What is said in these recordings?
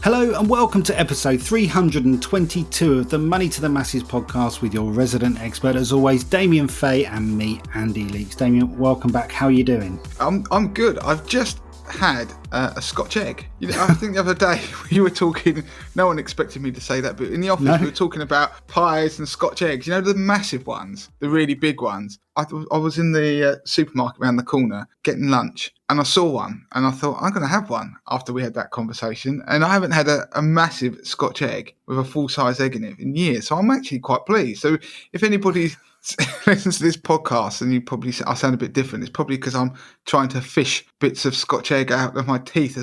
Hello and welcome to episode 322 of the Money to the Masses podcast with your resident expert, as always, Damien Fay and me, Andy Leaks. Damien, welcome back. How are you doing? I'm good. I've just had a Scotch egg. I think the other day you were talking, no one expected me to say that, but in the office we were talking about pies and Scotch eggs. You know, the massive ones, the really big ones. I was in the supermarket around the corner getting lunch and I saw one and I thought, I'm going to have one after we had that conversation. And I haven't had a massive Scotch egg with a full-size egg in it in years. So I'm actually quite pleased. So if anybody listens to this podcast and you probably I sound a bit different, it's probably because I'm trying to fish bits of Scotch egg out of my teeth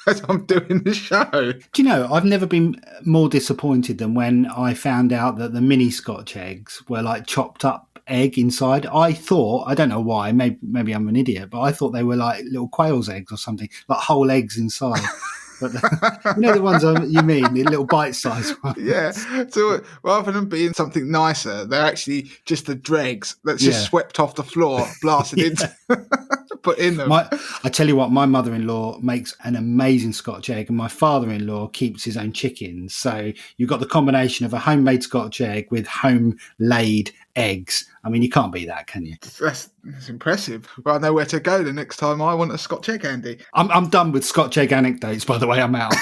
as I'm doing the show. Do you know, I've never been more disappointed than when I found out that the mini Scotch eggs were like chopped up egg inside. I thought, I don't know why, maybe I'm an idiot, but I thought they were like little quail's eggs or something, like whole eggs inside. But you know the ones you mean, the little bite-sized ones. Yeah. So rather than being something nicer, they're actually just the dregs that's just swept off the floor, blasted into, put in them. I tell you what, my mother-in-law makes an amazing Scotch egg, and my father-in-law keeps his own chickens. So you've got the combination of a homemade Scotch egg with home-laid eggs. I mean, you can't beat that, can you? That's impressive. Well, I know where to go the next time I want a Scotch egg, Andy. I'm done with Scotch egg anecdotes, by the way. I'm out.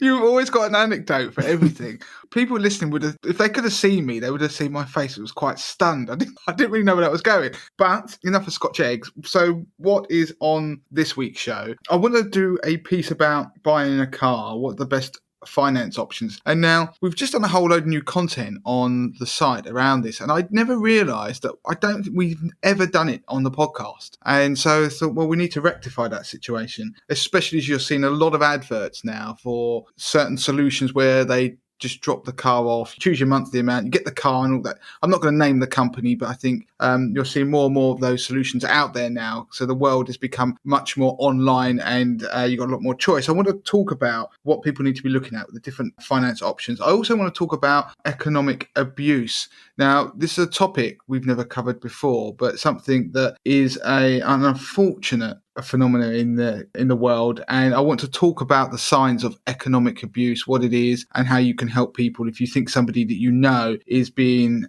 You've always got an anecdote for everything. People listening would have, if they could have seen me, they would have seen my face. It was quite stunned. I didn't really know where that was going. But enough of Scotch eggs. So what is on this week's show? I want to do a piece about buying a car. What the best finance options. And now we've just done a whole load of new content on the site around this, and I'd never realised that I don't think we've ever done it on the podcast. And so I thought, well, we need to rectify that situation, especially as you're seeing a lot of adverts now for certain solutions where they just drop the car off, choose your monthly amount, you get the car and all that. I'm not going to name the company, but I think you're seeing more and more of those solutions out there now. So the world has become much more online and you've got a lot more choice. I want to talk about what people need to be looking at with the different finance options. I also want to talk about economic abuse. Now, this is a topic we've never covered before, but something that is an unfortunate phenomenon in the world, and I want to talk about the signs of economic abuse, what it is, and how you can help people if you think somebody that you know is being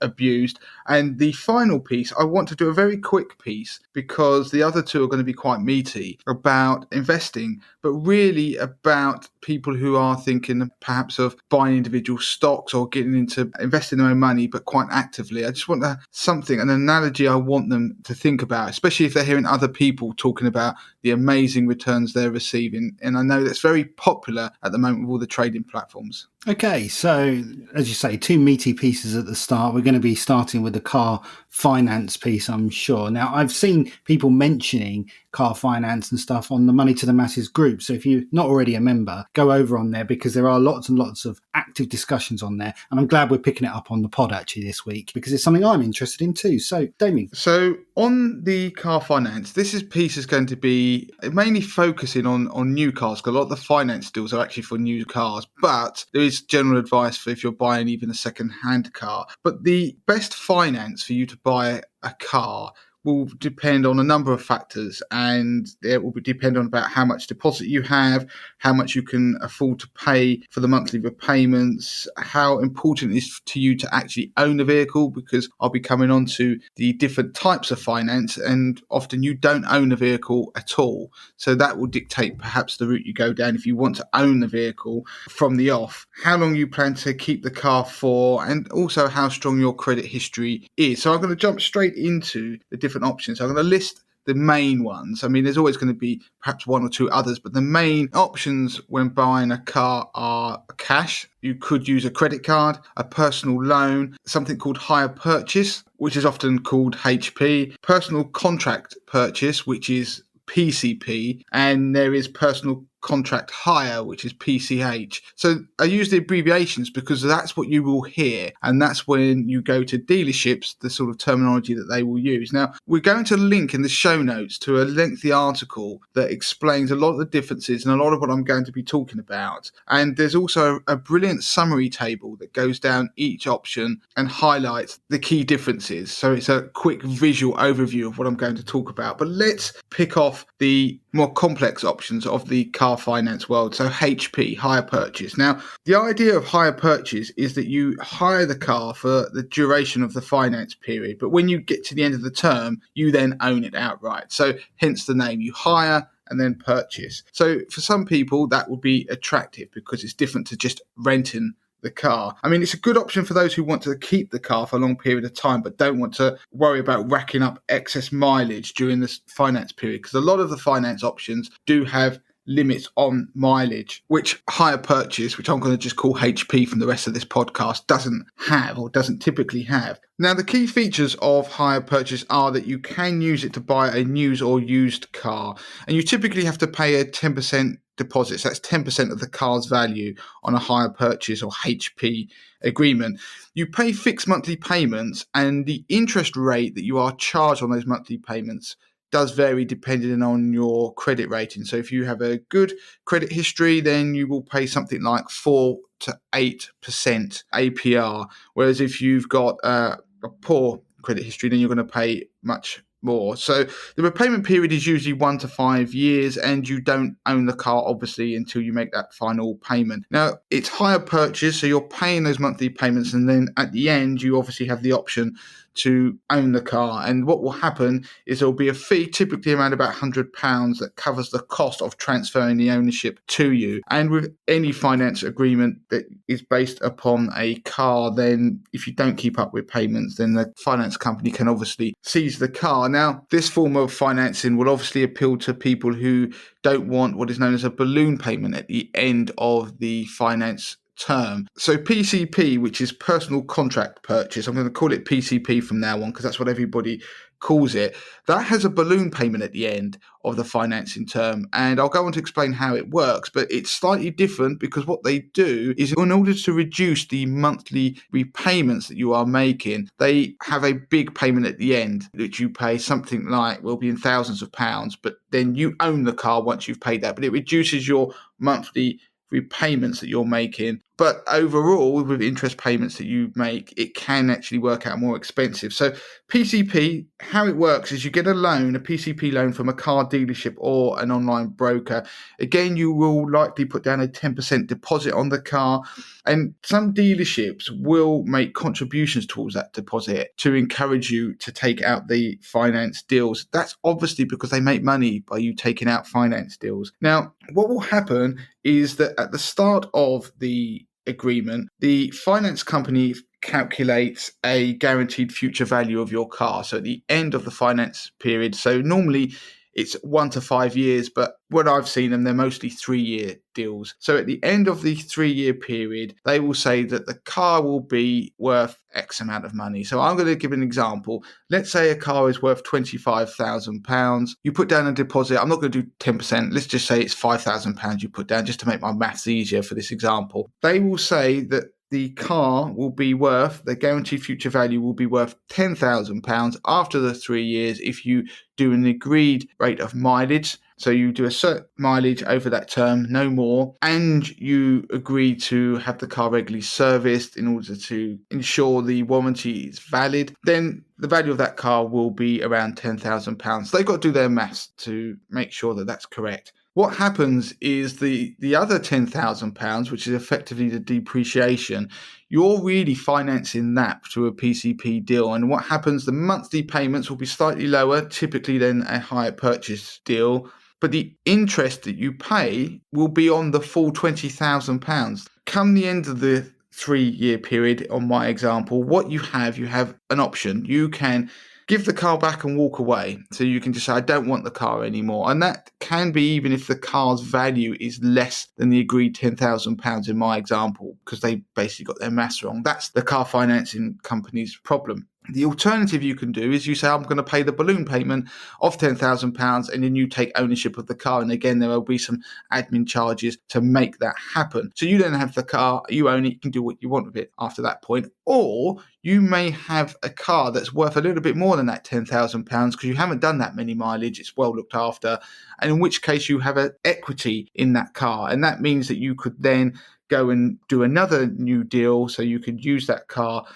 abused. And the final piece, I want to do a very quick piece because the other two are going to be quite meaty about investing, but really about people who are thinking perhaps of buying individual stocks or getting into investing their own money, but quite actively. I just want an analogy I want them to think about, especially if they're hearing other people talking about the amazing returns they're receiving. And I know that's very popular at the moment with all the trading platforms. Okay, so as you say, two meaty pieces at the start. We're going to be starting with the car finance piece, I'm sure. Now, I've seen people mentioning car finance and stuff on the Money to the Masses group. So if you're not already a member, go over on there because there are lots and lots of active discussions on there. And I'm glad we're picking it up on the pod actually this week because it's something I'm interested in too. So, Damien. So on the car finance, this piece is going to be mainly focusing on new cars because a lot of the finance deals are actually for new cars, but there is general advice for if you're buying even a second-hand car. But the best finance for you to buy a car will depend on a number of factors, and it will depend on about how much deposit you have, how much you can afford to pay for the monthly repayments, how important it is to you to actually own a vehicle, because I'll be coming on to the different types of finance, and often you don't own a vehicle at all. So that will dictate perhaps the route you go down if you want to own the vehicle from the off, how long you plan to keep the car for, and also how strong your credit history is. So I'm going to jump straight into the different options. So I'm going to list the main ones. I mean, there's always going to be perhaps one or two others, but the main options when buying a car are cash. You could use a credit card, a personal loan, something called hire purchase, which is often called HP, personal contract purchase, which is PCP, and there is personal contract hire, which is PCH. So I use the abbreviations because that's what you will hear, and that's when you go to dealerships, the sort of terminology that they will use. Now, we're going to link in the show notes to a lengthy article that explains a lot of the differences and a lot of what I'm going to be talking about. And there's also a brilliant summary table that goes down each option and highlights the key differences. So it's a quick visual overview of what I'm going to talk about. But let's pick off the more complex options of the car car finance world. So HP, hire purchase. Now, the idea of hire purchase is that you hire the car for the duration of the finance period, but when you get to the end of the term, you then own it outright. So hence the name, you hire and then purchase. So for some people, that would be attractive because it's different to just renting the car. I mean, it's a good option for those who want to keep the car for a long period of time but don't want to worry about racking up excess mileage during this finance period, because a lot of the finance options do have limits on mileage, which hire purchase, which I'm going to just call HP from the rest of this podcast, doesn't have or doesn't typically have. Now, the key features of hire purchase are that you can use it to buy a new or used car, and you typically have to pay a 10% deposit. So that's 10% of the car's value on a hire purchase or HP agreement. You pay fixed monthly payments, and the interest rate that you are charged on those monthly payments does vary depending on your credit rating. So if you have a good credit history, then you will pay something like 4 to 8% APR. Whereas if you've got a poor credit history, then you're going to pay much more. So the repayment period is usually 1 to 5 years, and you don't own the car obviously until you make that final payment. Now, it's hire purchase, so you're paying those monthly payments, and then at the end you obviously have the option to own the car. And what will happen is there will be a fee, typically around about £100, that covers the cost of transferring the ownership to you. And with any finance agreement that is based upon a car, then if you don't keep up with payments, then the finance company can obviously seize the car. Now, this form of financing will obviously appeal to people who don't want what is known as a balloon payment at the end of the finance term. So PCP, which is personal contract purchase, I'm going to call it PCP from now on because that's what everybody calls it, that has a balloon payment at the end of the financing term, and I'll go on to explain how it works. But it's slightly different because what they do is, in order to reduce the monthly repayments that you are making, they have a big payment at the end that you pay, something like, will be in thousands of pounds, but then you own the car once you've paid that, but it reduces your monthly repayments that you're making. But overall, with interest payments that you make, it can actually work out more expensive. So PCP, how it works is you get a loan, a PCP loan from a car dealership or an online broker. Again, you will likely put down a 10% deposit on the car, and some dealerships will make contributions towards that deposit to encourage you to take out the finance deals. That's obviously because they make money by you taking out finance deals. Now, what will happen is that at the start of the agreement, the finance company calculates a guaranteed future value of your car. So at the end of the finance period, so normally it's 1 to 5 years, but when I've seen them, they're mostly 3-year deals. So at the end of the 3-year period, they will say that the car will be worth X amount of money. So I'm going to give an example. Let's say a car is worth £25,000. You put down a deposit. I'm not going to do 10%. Let's just say it's £5,000 you put down, just to make my maths easier for this example. They will say that the car will be worth, the guaranteed future value will be worth £10,000 after the 3 years if you do an agreed rate of mileage. So you do a certain mileage over that term, no more, and you agree to have the car regularly serviced in order to ensure the warranty is valid, then the value of that car will be around £10,000. They've got to do their maths to make sure that that's correct. What happens is the other £10,000, which is effectively the depreciation, you're really financing that through a PCP deal. And what happens, the monthly payments will be slightly lower, typically than a hire purchase deal, but the interest that you pay will be on the full £20,000. Come the end of the 3-year period, on my example, what you have an option. You can give the car back and walk away. So you can just say, I don't want the car anymore. And that can be even if the car's value is less than the agreed £10,000 in my example, because they basically got their maths wrong. That's the car financing company's problem. The alternative you can do is you say, I'm going to pay the balloon payment of £10,000 and then you take ownership of the car. And again, there will be some admin charges to make that happen. So you then have the car, you own it, you can do what you want with it after that point. Or you may have a car that's worth a little bit more than that £10,000 because you haven't done that many mileage, it's well looked after, and in which case you have an equity in that car. And that means that you could then go and do another new deal so you could use that car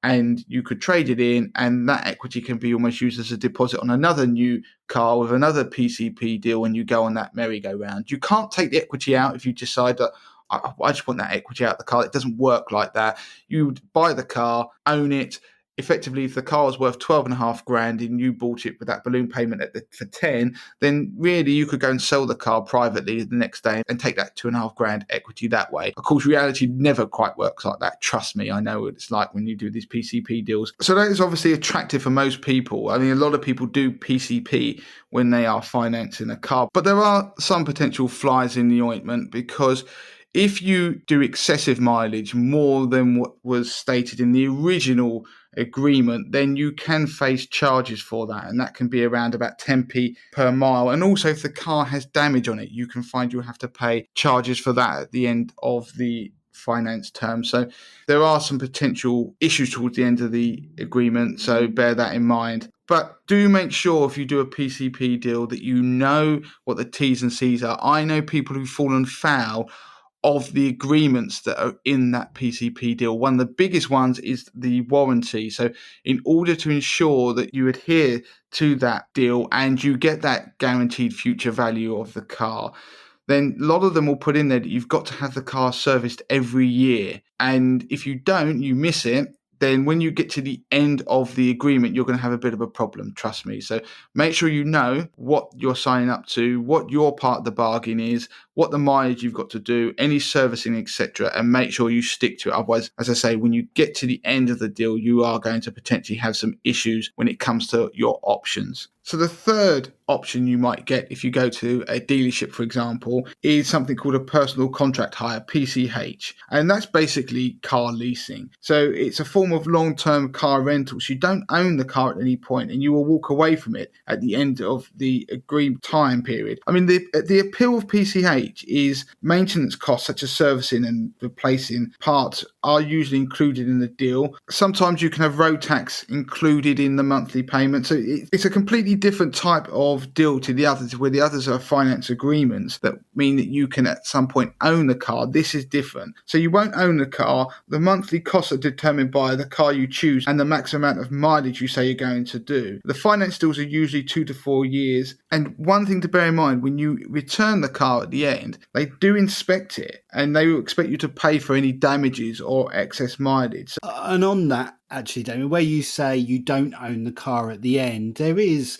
and you could trade it in, and that equity can be almost used as a deposit on another new car with another PCP deal when you go on that merry-go-round. You can't take the equity out if you decide that I just want that equity out of the car. It doesn't work like that. You would buy the car, own it. Effectively, if the car was worth 12.5 grand and you bought it with that balloon payment for 10, then really you could go and sell the car privately the next day and take that 2.5 grand equity that way. Of course, reality never quite works like that. Trust me, I know what it's like when you do these PCP deals. So that is obviously attractive for most people. I mean, a lot of people do PCP when they are financing a car, but there are some potential flies in the ointment, because if you do excessive mileage, more than what was stated in the original agreement, then you can face charges for that, and that can be around about 10p per mile. And also, if the car has damage on it, you can find you'll have to pay charges for that at the end of the finance term. So there are some potential issues towards the end of the agreement, so bear that in mind. But do make sure if you do a PCP deal that you know what the T's and C's are. I know people who've fallen foul of the agreements that are in that PCP deal. One of the biggest ones is the warranty. So in order to ensure that you adhere to that deal and you get that guaranteed future value of the car, then a lot of them will put in there that you've got to have the car serviced every year. And if you don't, you miss it, then when you get to the end of the agreement, you're going to have a bit of a problem, trust me. So make sure you know what you're signing up to, what your part of the bargain is, what the mileage you've got to do, any servicing, etc., and make sure you stick to it. Otherwise, as I say, when you get to the end of the deal, you are going to potentially have some issues when it comes to your options. So the third option you might get if you go to a dealership, for example, is something called a personal contract hire, PCH. And that's basically car leasing. So it's a form of long-term car rentals. You don't own the car at any point, and you will walk away from it at the end of the agreed time period. I mean, the appeal of PCH is maintenance costs such as servicing and replacing parts are usually included in the deal. Sometimes you can have road tax included in the monthly payment. So it's a completely different type of deal to the others, where the others are finance agreements that mean that you can at some point own the car. This is different. So you won't own the car. The monthly costs are determined by the car you choose and the maximum amount of mileage you say you're going to do. The finance deals are usually 2 to 4 years. And one thing to bear in mind, when you return the car at the end, they do inspect it and they will expect you to pay for any damages or excess mileage. And on that, actually, Damien, where you say you don't own the car at the end, there is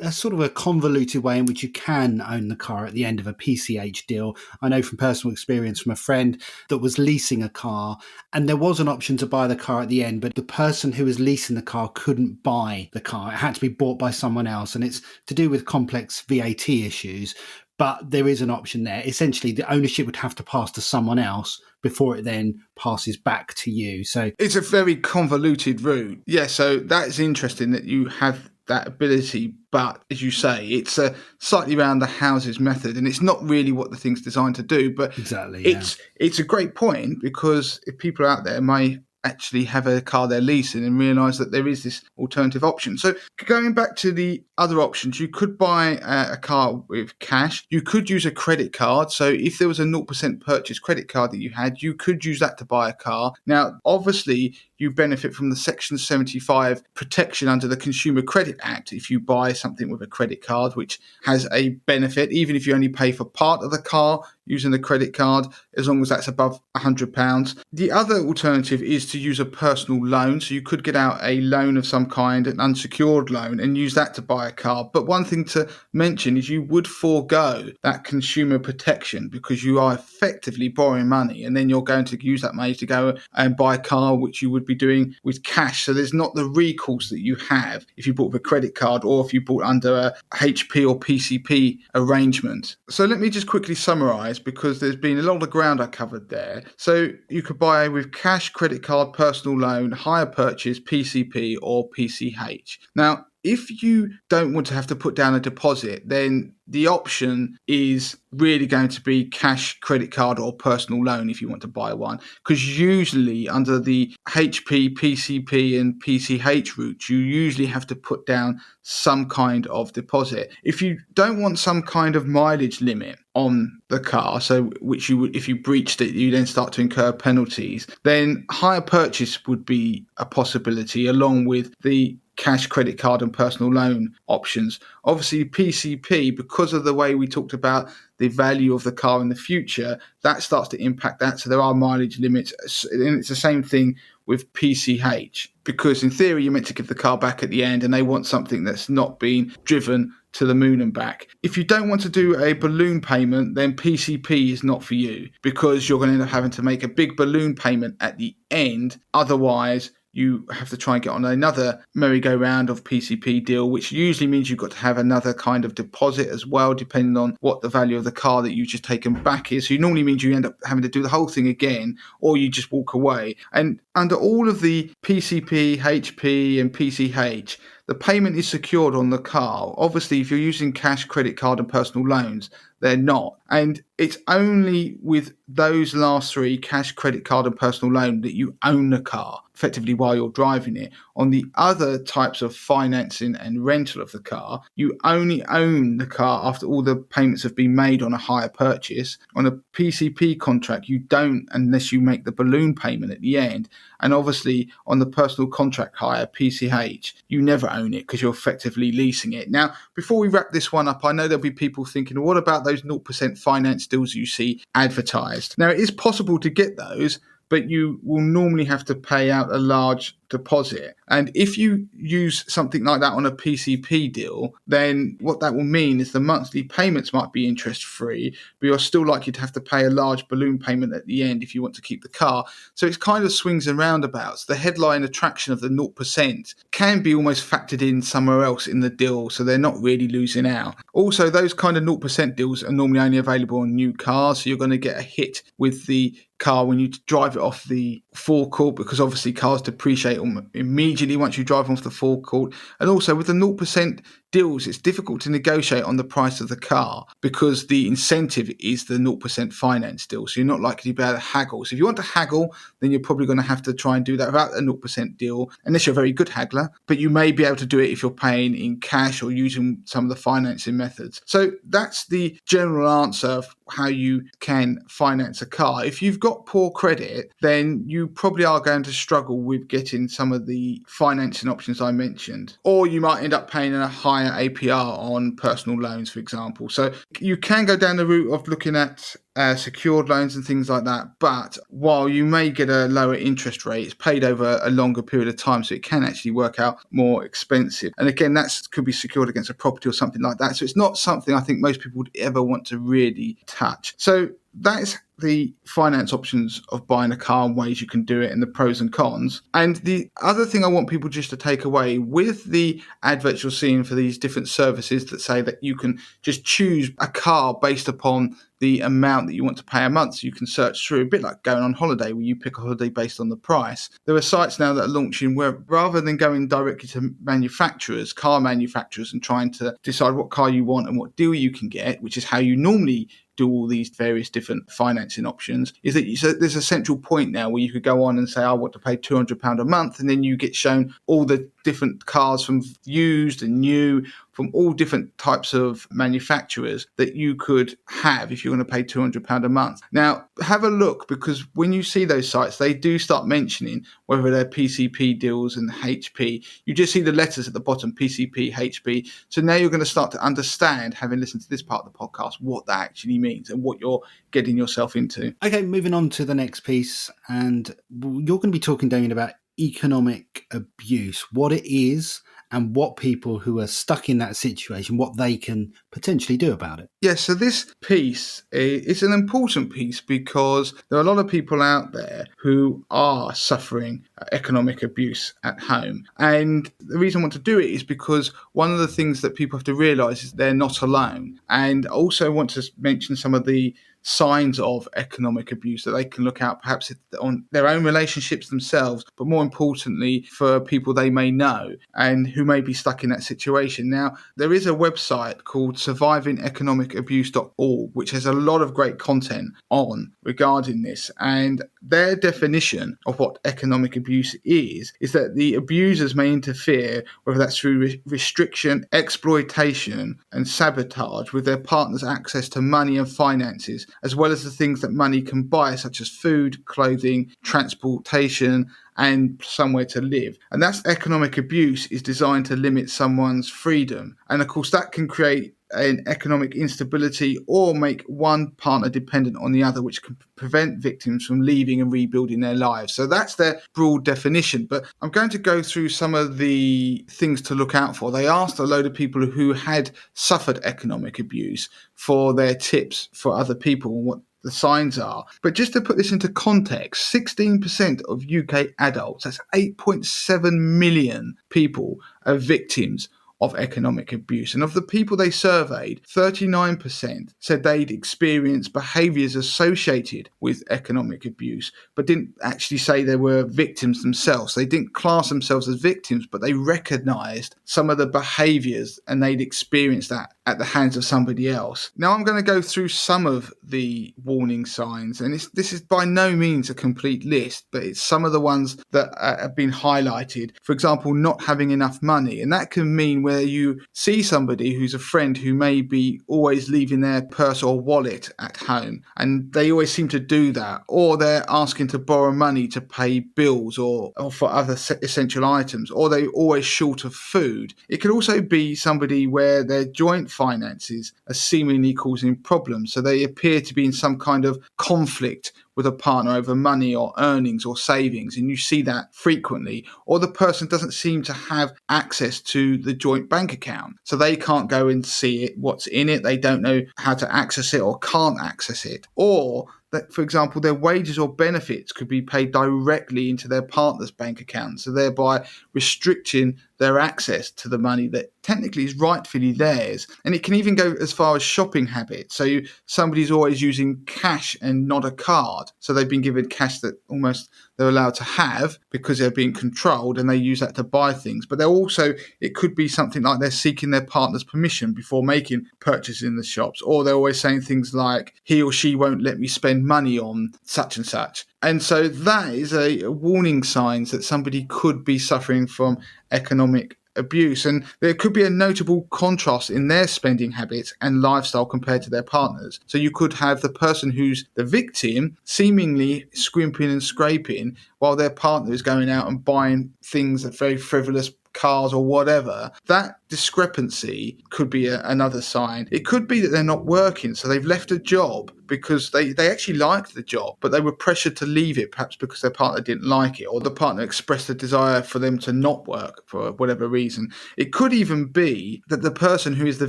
a sort of a convoluted way in which you can own the car at the end of a PCH deal. I know from personal experience from a friend that was leasing a car, and there was an option to buy the car at the end, but the person who was leasing the car couldn't buy the car. It had to be bought by someone else, and it's to do with complex VAT issues. But there is an option there. Essentially, the ownership would have to pass to someone else before it then passes back to you. So it's a very convoluted route. Yeah, so that is interesting that you have that ability, but as you say, it's a slightly around the houses method, and it's not really what the thing's designed to do. But exactly, it's a great point, because if people out there may actually have a car they're leasing and realise that there is this alternative option. So going back to the other options, you could buy a car with cash. You could use a credit card. So if there was a 0% purchase credit card that you had, you could use that to buy a car. Now, obviously, you benefit from the Section 75 protection under the Consumer Credit Act if you buy something with a credit card, which has a benefit, even if you only pay for part of the car using the credit card, as long as that's above £100. The other alternative is to use a personal loan. So you could get out a loan of some kind, an unsecured loan, and use that to buy a car. But one thing to mention is you would forego that consumer protection, because you are effectively borrowing money, and then you're going to use that money to go and buy a car, which you would be doing with cash. So there's not the recourse that you have if you bought with a credit card or if you bought under a HP or PCP arrangement. So let me just quickly summarize, because there's been a lot of ground I covered there. So you could buy with cash, credit card, personal loan, hire purchase, PCP or PCH. Now, if you don't want to have to put down a deposit, then the option is really going to be cash, credit card, or personal loan if you want to buy one. Because usually under the HP, PCP, and PCH route, you usually have to put down some kind of deposit. If you don't want some kind of mileage limit on the car, so which you would, if you breached it, you then start to incur penalties, then hire purchase would be a possibility along with the cash, credit card, and personal loan options. Obviously, PCP, because of the way we talked about the value of the car in the future, that starts to impact that. So there are mileage limits. And it's the same thing with PCH, because in theory, you're meant to give the car back at the end and they want something that's not been driven to the moon and back. If you don't want to do a balloon payment, then PCP is not for you, because you're going to end up having to make a big balloon payment at the end. Otherwise, you have to try and get on another merry-go-round of PCP deal, which usually means you've got to have another kind of deposit as well, depending on what the value of the car that you've just taken back is. So it normally means you end up having to do the whole thing again, or you just walk away. And under all of the PCP, HP, and PCH, the payment is secured on the car. Obviously, if you're using cash, credit card, and personal loans, they're not. And it's only with those last three, cash, credit card, and personal loan, that you own the car effectively while you're driving it. On the other types of financing and rental of the car, you only own the car after all the payments have been made on a hire purchase. On a PCP contract, you don't, unless you make the balloon payment at the end. And obviously, on the personal contract hire, PCH, you never own it because you're effectively leasing it. Now, before we wrap this one up, I know there'll be people thinking, what about those 0% finance deals you see advertised? Now, it is possible to get those, but you will normally have to pay out a large deposit. And if you use something like that on a PCP deal, then what that will mean is the monthly payments might be interest free, but you're still likely to have to pay a large balloon payment at the end if you want to keep the car. So it's kind of swings and roundabouts. The headline attraction of the 0% can be almost factored in somewhere else in the deal, so they're not really losing out. Also, those kind of 0% deals are normally only available on new cars, so you're going to get a hit with the car when you drive it off the forecourt, because obviously cars depreciate immediately once you drive them off the forecourt. And also with the 0% deals, it's difficult to negotiate on the price of the car because the incentive is the 0% finance deal. So you're not likely to be able to haggle. So if you want to haggle, then you're probably going to have to try and do that without a 0% deal, unless you're a very good haggler. But you may be able to do it if you're paying in cash or using some of the financing methods. So that's the general answer of how you can finance a car. If you've got poor credit, then you probably are going to struggle with getting some of the financing options I mentioned. Or you might end up paying a higher APR on personal loans, for example. So you can go down the route of looking at secured loans and things like that. But while you may get a lower interest rate, it's paid over a longer period of time, so it can actually work out more expensive. And again, that could be secured against a property or something like that. So it's not something I think most people would ever want to really touch. So that's the finance options of buying a car and ways you can do it and the pros and cons. And the other thing I want people just to take away with the adverts you're seeing for these different services that say that you can just choose a car based upon the amount that you want to pay a month. So you can search through, a bit like going on holiday where you pick a holiday based on the price. There are sites now that are launching where rather than going directly to manufacturers, car manufacturers, and trying to decide what car you want and what deal you can get, which is how you normally do all these various different financing options, is that there's a central point now where you could go on and say, I want to pay £200 a month, and then you get shown all the different cars from used and new from all different types of manufacturers that you could have if you're going to pay £200 a month. Now, have a look, because when you see those sites, they do start mentioning whether they're PCP deals and HP. You just see the letters at the bottom, PCP, HP. So now you're going to start to understand, having listened to this part of the podcast, what that actually means and what you're getting yourself into. Okay, moving on to the next piece. And you're going to be talking, Damien, about economic abuse, what it is, and what people who are stuck in that situation, what they can potentially do about it. Yeah, so this piece is an important piece because there are a lot of people out there who are suffering economic abuse at home. And the reason I want to do it is because one of the things that people have to realise is they're not alone. And I also want to mention some of the signs of economic abuse that they can look out perhaps on their own relationships themselves, but more importantly for people they may know and who may be stuck in that situation. Now, there is a website called survivingeconomicabuse.org, which has a lot of great content on regarding this, and their definition of what economic abuse is that the abusers may interfere, whether that's through restriction, exploitation and sabotage, with their partner's access to money and finances, as well as the things that money can buy, such as food, clothing, transportation, and somewhere to live. And that's economic abuse is designed to limit someone's freedom. And of course, that can create an economic instability or make one partner dependent on the other, which can prevent victims from leaving and rebuilding their lives. So that's their broad definition. But I'm going to go through some of the things to look out for. They asked a load of people who had suffered economic abuse for their tips for other people and what the signs are. But just to put this into context, 16% of UK adults, that's 8.7 million people, are victims of economic abuse. And of the people they surveyed, 39% said they'd experienced behaviours associated with economic abuse, but didn't actually say they were victims themselves. They didn't class themselves as victims, but they recognised some of the behaviours and they'd experienced that at the hands of somebody else. Now I'm going to go through some of the warning signs, and this is by no means a complete list, but it's some of the ones that have been highlighted. For example, not having enough money, and that can mean where you see somebody who's a friend who may be always leaving their purse or wallet at home, and they always seem to do that, or they're asking to borrow money to pay bills or for other essential items, or they're always short of food. It could also be somebody where their joint finances are seemingly causing problems, so they appear to be in some kind of conflict with a partner over money or earnings or savings, and you see that frequently. Or the person doesn't seem to have access to the joint bank account, so they can't go and see it, what's in it, they don't know how to access it or can't access it. Or that, for example, their wages or benefits could be paid directly into their partner's bank account, so thereby restricting their access to the money that technically is rightfully theirs. And it can even go as far as shopping habits. So somebody's always using cash and not a card. So they've been given cash that almost they're allowed to have because they're being controlled, and they use that to buy things. But they're also, it could be something like they're seeking their partner's permission before making purchases in the shops. Or they're always saying things like, he or she won't let me spend money on such and such. And so that is a warning signs that somebody could be suffering from economic abuse. And there could be a notable contrast in their spending habits and lifestyle compared to their partners. So you could have the person who's the victim seemingly scrimping and scraping while their partner is going out and buying things that very frivolous cars or whatever. That discrepancy could be another sign. It could be that they're not working, so they've left a job because they actually liked the job, but they were pressured to leave it, perhaps because their partner didn't like it, or the partner expressed a desire for them to not work for whatever reason. It could even be that the person who is the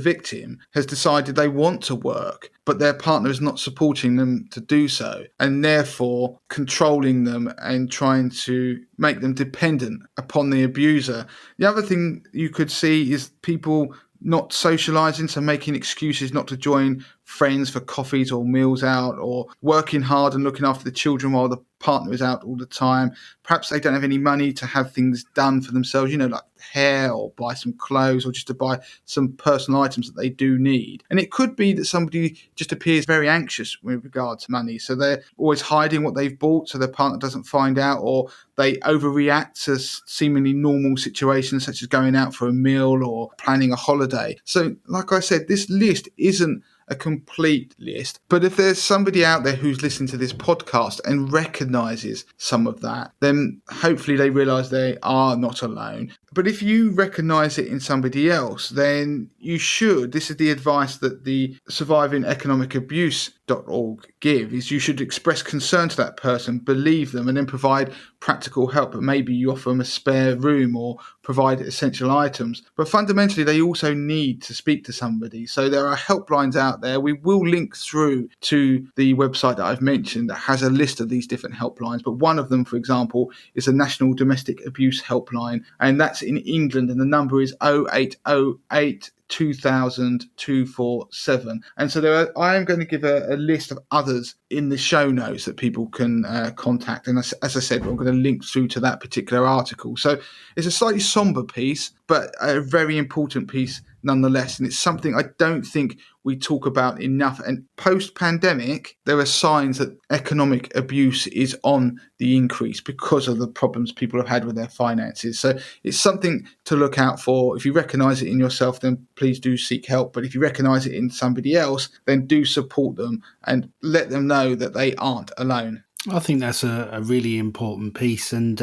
victim has decided they want to work, but their partner is not supporting them to do so, and therefore controlling them and trying to make them dependent upon the abuser. The other thing you could see is people not socialising, so making excuses not to join friends for coffees or meals out, or working hard and looking after the children while the partner is out all the time. Perhaps they don't have any money to have things done for themselves, like hair or buy some clothes, or just to buy some personal items that they do need. And it could be that somebody just appears very anxious with regard to money, so they're always hiding what they've bought so their partner doesn't find out, or they overreact to seemingly normal situations such as going out for a meal or planning a holiday. So like I said, this list isn't a complete list, but if there's somebody out there who's listening to this podcast and recognises some of that, then hopefully they realise they are not alone. But if you recognise it in somebody else, then you should, this is the advice that the survivingeconomicabuse.org give, is you should express concern to that person, believe them, and then provide practical help. But maybe you offer them a spare room or provide essential items. But fundamentally, they also need to speak to somebody. So there are helplines out there. We will link through to the website that I've mentioned that has a list of these different helplines. But one of them, for example, is the National Domestic Abuse Helpline, and that's in England, and the number is 0808 2000 247. And so I am going to give a list of others in the show notes that people can contact. And as I said, I'm going to link through to that particular article. So it's a slightly somber piece, but a very important piece nonetheless. And it's something I don't think we talk about enough. And post-pandemic, there are signs that economic abuse is on the increase because of the problems people have had with their finances. So it's something to look out for. If you recognise it in yourself, then please do seek help. But if you recognise it in somebody else, then do support them and let them know that they aren't alone. I think that's a really important piece. And,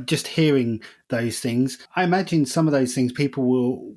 just hearing those things, I imagine some of those things people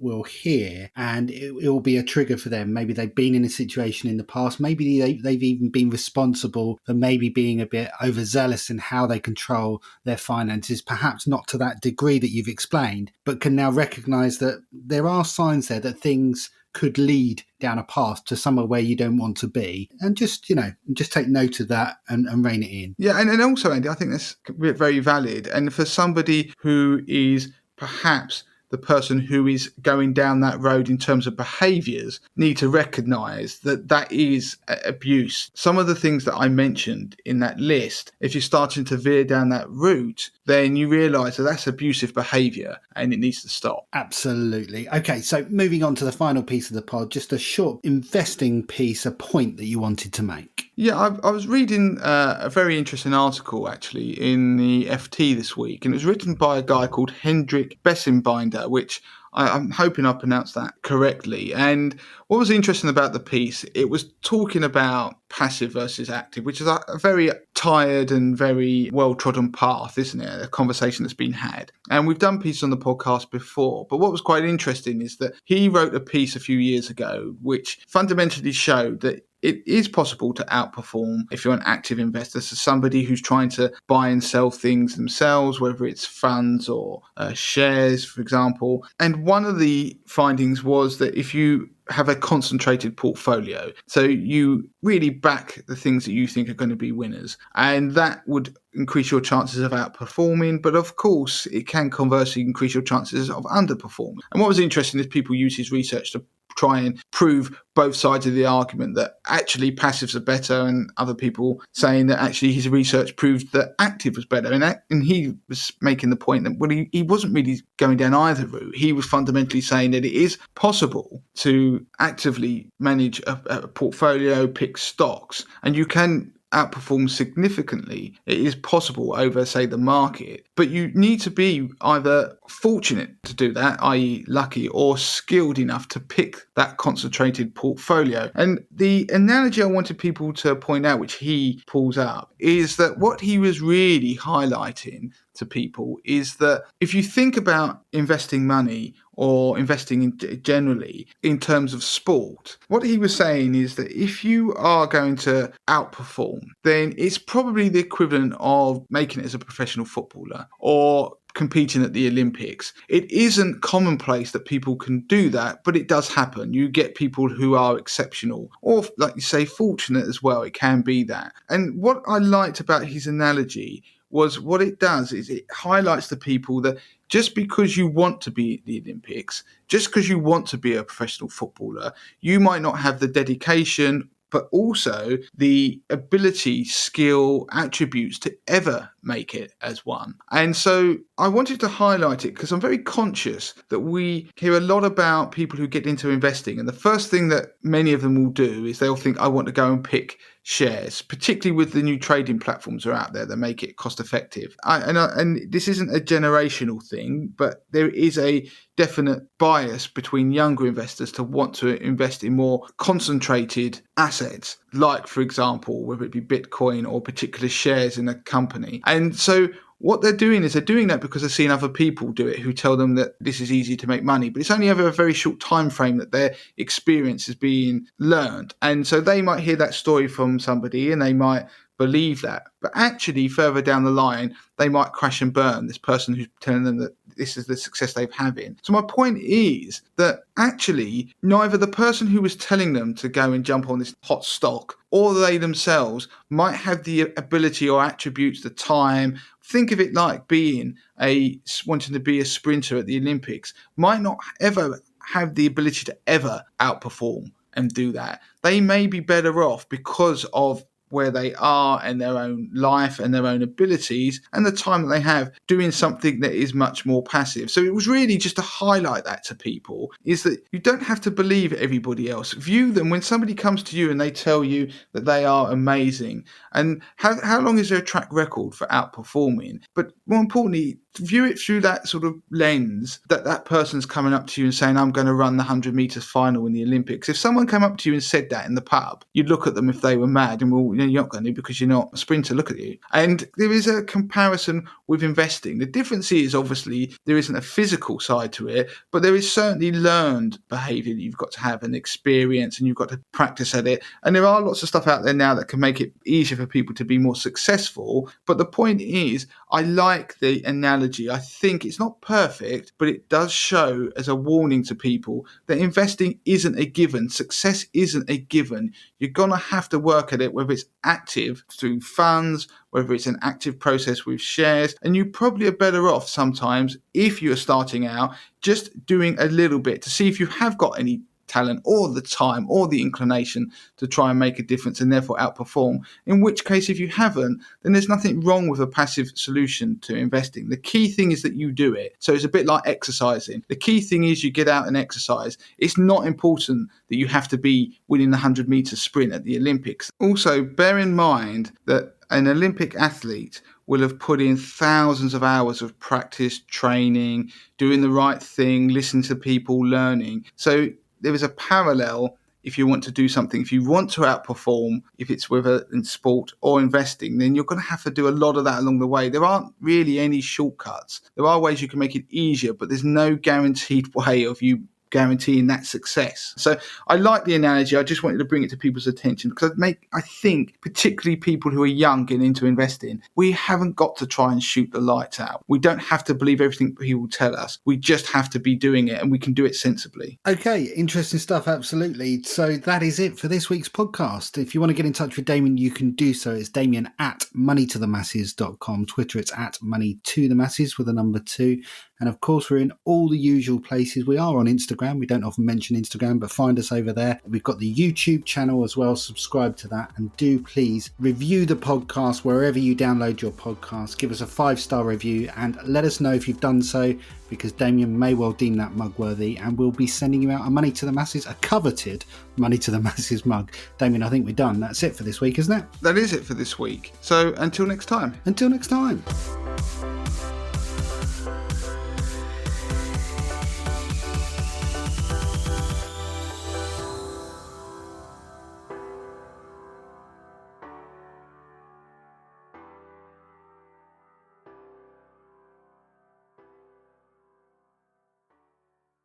will hear and it will be a trigger for them. Maybe they've been in a situation in the past. Maybe they've even been responsible for maybe being a bit overzealous in how they control their finances, perhaps not to that degree that you've explained, but can now recognise that there are signs there that things could lead down a path to somewhere where you don't want to be, and just take note of that and rein it in. Yeah, and also, Andy, I think that's very valid. And for somebody who is perhaps the person who is going down that road in terms of behaviours, need to recognise that that is abuse. Some of the things that I mentioned in that list, if you're starting to veer down that route, then you realise that that's abusive behaviour and it needs to stop. Absolutely. Okay, so moving on to the final piece of the pod, just a short investing piece, a point that you wanted to make. Yeah, I was reading a very interesting article actually in the FT this week, and it was written by a guy called Hendrik Bessenbinder, which I'm hoping I pronounced that correctly. And what was interesting about the piece, it was talking about passive versus active, which is a very tired and very well-trodden path, isn't it? A conversation that's been had. And we've done pieces on the podcast before, but what was quite interesting is that he wrote a piece a few years ago, which fundamentally showed that it is possible to outperform if you're an active investor. So somebody who's trying to buy and sell things themselves, whether it's funds or shares, for example. And one of the findings was that if you have a concentrated portfolio, so you really back the things that you think are going to be winners, and that would increase your chances of outperforming, but of course it can conversely increase your chances of underperforming. And what was interesting is people use his research to try and prove both sides of the argument, that actually passives are better, and other people saying that actually his research proved that active was better. And he was making the point that he wasn't really going down either route. He was fundamentally saying that it is possible to actively manage a portfolio, pick stocks, and you can outperform significantly. It is possible over, say, the market, but you need to be either fortunate to do that, i.e. lucky, or skilled enough to pick that concentrated portfolio. And the analogy I wanted people to point out, which he pulls up, is that what he was really highlighting to people is that if you think about investing money or investing generally in terms of sport, what he was saying is that if you are going to outperform, then it's probably the equivalent of making it as a professional footballer or competing at the Olympics. It isn't commonplace that people can do that, but it does happen. You get people who are exceptional, or like you say, fortunate as well. It can be that. And what I liked about his analogy was what it does is it highlights the people that just because you want to be at the Olympics, just because you want to be a professional footballer, you might not have the dedication, but also the ability, skill, attributes to ever make it as one. And so I wanted to highlight it because I'm very conscious that we hear a lot about people who get into investing. And the first thing that many of them will do is they'll think, I want to go and pick shares, particularly with the new trading platforms that are out there that make it cost effective. And this isn't a generational thing, but there is a definite bias between younger investors to want to invest in more concentrated assets, like, for example, whether it be Bitcoin or particular shares in a company. And so what they're doing is they're doing that because they're seeing other people do it who tell them that this is easy to make money, but it's only over a very short time frame that their experience is being learned. And so they might hear that story from somebody and they might believe that, but actually further down the line they might crash and burn, this person who's telling them that this is the success they've having. So my point is that actually neither the person who was telling them to go and jump on this hot stock or they themselves might have the ability or attributes, the time. Think of it like wanting to be a sprinter at the Olympics, might not ever have the ability to ever outperform and do that. They may be better off because of where they are and their own life and their own abilities and the time that they have doing something that is much more passive. So it was really just to highlight that to people, is that you don't have to believe everybody else. View them when somebody comes to you and they tell you that they are amazing. And how long is their track record for outperforming? But more importantly, view it through that sort of lens that person's coming up to you and saying, I'm going to run the 100 meters final in the Olympics. If someone came up to you and said that in the pub, you'd look at them if they were mad and, well, you're not going to because you're not a sprinter. Look at you. And there is a comparison with investing. The difference is obviously there isn't a physical side to it, but there is certainly learned behavior that you've got to have and experience, and you've got to practice at it. And there are lots of stuff out there now that can make it easier for people to be more successful. But the point is, I like the analogy. I think it's not perfect, but it does show as a warning to people that investing isn't a given. Success isn't a given. You're going to have to work at it, whether it's active through funds, whether it's an active process with shares. And you probably are better off sometimes, if you're starting out, just doing a little bit to see if you have got any talent or the time or the inclination to try and make a difference and therefore outperform. In which case, if you haven't, then there's nothing wrong with a passive solution to investing. The key thing is that you do it. So it's a bit like exercising. The key thing is you get out and exercise. It's not important that you have to be winning the 100 meter sprint at the Olympics. Also, bear in mind that an Olympic athlete will have put in thousands of hours of practice, training, doing the right thing, listening to people, learning. So there is a parallel if you want to do something. If you want to outperform, if it's whether in sport or investing, then you're going to have to do a lot of that along the way. There aren't really any shortcuts. There are ways you can make it easier, but there's no guaranteed way of you guaranteeing that success. So I like the analogy. I just wanted to bring it to people's attention because I think particularly people who are young getting into investing, we haven't got to try and shoot the lights out. We don't have to believe everything people tell us. We just have to be doing it, and we can do it sensibly. Okay, interesting stuff, absolutely. So that is it for this week's podcast. If you want to get in touch with Damien, you can do so. It's Damien at moneytothemasses.com. Twitter, it's at moneytothemasses with a number 2. And of course, we're in all the usual places. We are on Instagram. We don't often mention Instagram, but find us over there. We've got the YouTube channel as well. Subscribe to that. And do please review the podcast wherever you download your podcast. Give us a 5-star review and let us know if you've done so, because Damien may well deem that mug worthy, and we'll be sending you out a Money to the Masses, a coveted Money to the Masses mug. Damien, I think we're done. That's it for this week, isn't it? That is it for this week. So until next time. Until next time.